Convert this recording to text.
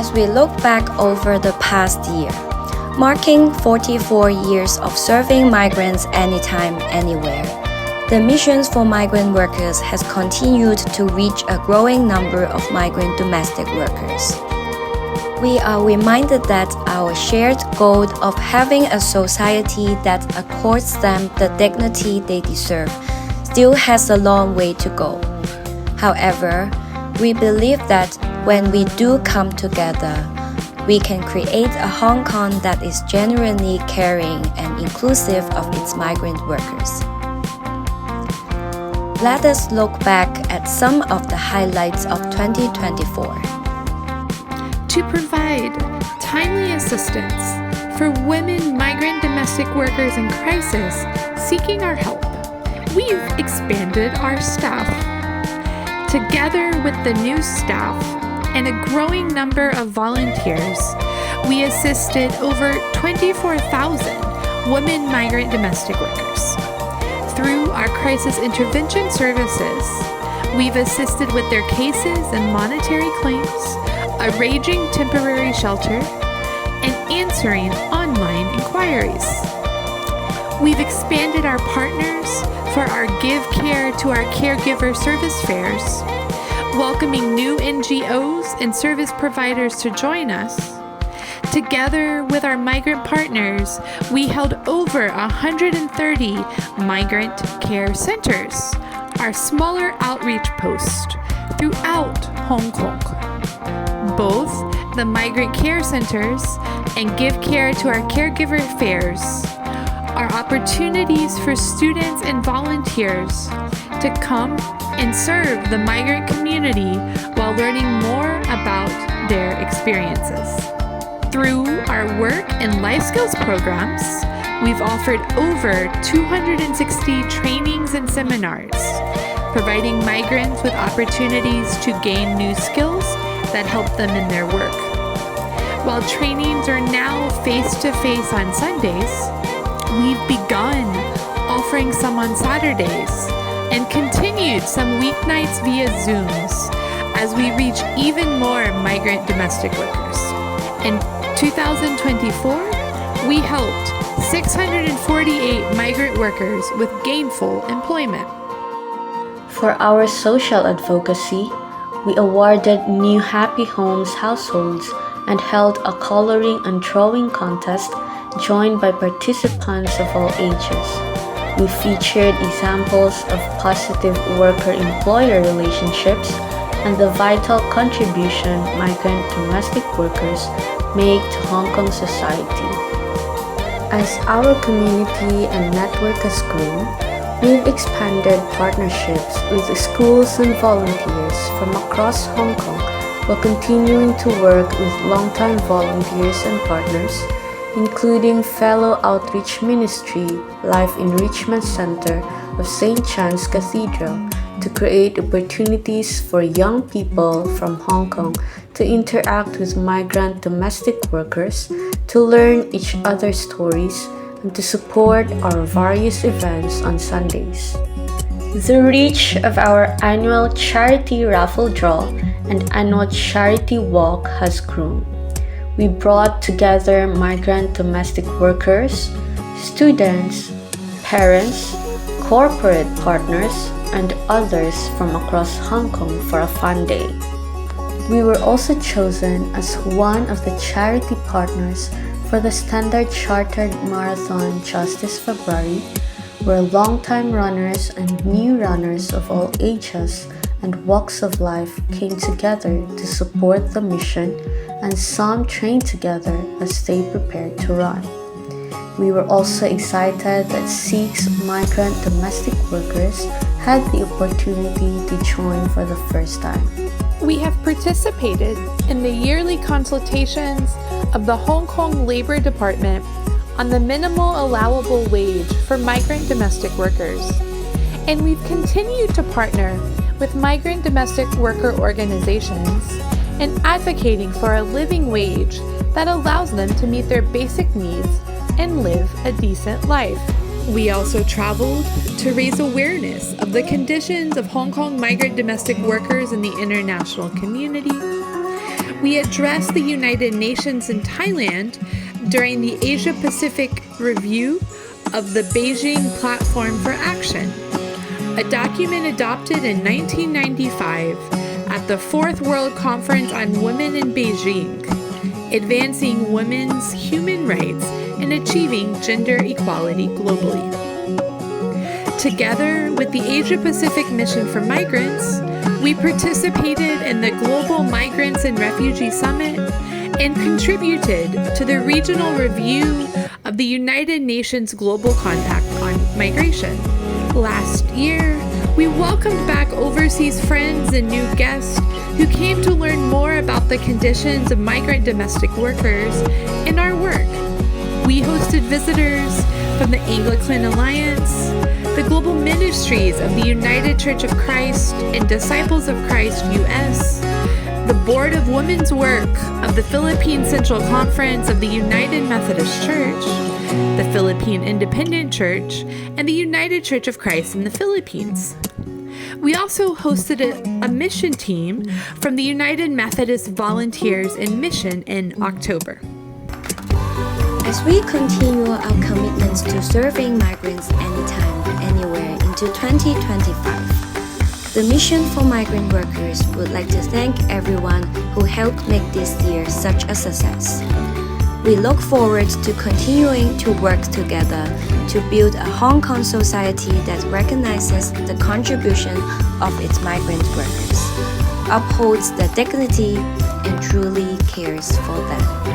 As we look back over the past year, marking 44 years of serving migrants anytime, anywhere, the Mission for Migrant Workers has continued to reach a growing number of migrant domestic workers. We are reminded that our shared goal of having a society that accords them the dignity they deserve still has a long way to go. However, we believe that when we do come together, we can create a Hong Kong that is genuinely caring and inclusive of its migrant workers. Let us look back at some of the highlights of 2024. To provide timely assistance for women migrant domestic workers in crisis seeking our help, we've expanded our staff. Together with the new staff and a growing number of volunteers, we assisted over 24,000 women migrant domestic workers. Through our crisis intervention services, we've assisted with their cases and monetary claims, arranging temporary shelter, and answering online inquiries. We've expanded our partners for our Give Care to our Caregiver service fairs, welcoming new NGOs and service providers to join us. Together with our migrant partners, we held over 130 migrant care centers, our smaller outreach posts throughout Hong Kong. Both the migrant care centers and Give Care to our Caregiver fairs are opportunities for students and volunteers to come and serve the migrant community while learning more about their experiences. Through our work and life skills programs, we've offered over 260 trainings and seminars, providing migrants with opportunities to gain new skills that help them in their work. While trainings are now face-to-face on Sundays, we've begun offering some on Saturdays and continued some weeknights via Zooms as we reach even more migrant domestic workers. In 2024, we helped 648 migrant workers with gainful employment. For our social advocacy, we awarded new Happy Homes households and held a coloring and drawing contest joined by participants of all ages. We featured examples of positive worker-employer relationships and the vital contribution migrant domestic workers make to Hong Kong society. As our community and network has grown, we've expanded partnerships with schools and volunteers from across Hong Kong while continuing to work with longtime volunteers and partners, including fellow Outreach Ministry Life Enrichment Center of St. John's Cathedral, to create opportunities for young people from Hong Kong to interact with migrant domestic workers, to learn each other's stories, and to support our various events on Sundays. The reach of our annual charity raffle draw and annual charity walk has grown. We brought together migrant domestic workers, students, parents, corporate partners, and others from across Hong Kong for a fun day. We were also chosen as one of the charity partners for the Standard Chartered Marathon Justice February, where longtime runners and new runners of all ages and walks of life came together to support the mission, and some trained together as they prepared to run. We were also excited that 6 migrant domestic workers had the opportunity to join for the first time. We have participated in the yearly consultations of the Hong Kong Labor Department on the minimal allowable wage for migrant domestic workers. And we've continued to partner with migrant domestic worker organizations in advocating for a living wage that allows them to meet their basic needs and live a decent life. We also traveled to raise awareness of the conditions of Hong Kong migrant domestic workers in the international community. We addressed the United Nations in Thailand during the Asia Pacific review of the Beijing Platform for Action, a document adopted in 1995 at the Fourth World Conference on Women in Beijing, advancing women's human rights and achieving gender equality globally. Together with the Asia Pacific Mission for Migrants, we participated in the Global Migrants and Refugee Summit and contributed to the regional review of the United Nations Global Compact on Migration. Last year, we welcomed back overseas friends and new guests who came to learn more about the conditions of migrant domestic workers and our work. We hosted visitors from the Anglican Alliance, the Global Ministries of the United Church of Christ and Disciples of Christ U.S., the Board of Women's Work of the Philippine Central Conference of the United Methodist Church, the Philippine Independent Church, and the United Church of Christ in the Philippines. We also hosted a mission team from the United Methodist Volunteers in Mission in October. As we continue our commitments to serving migrants anytime, anywhere into 2025, the Mission for Migrant Workers would like to thank everyone who helped make this year such a success. We look forward to continuing to work together to build a Hong Kong society that recognizes the contribution of its migrant workers, upholds their dignity, and truly cares for them.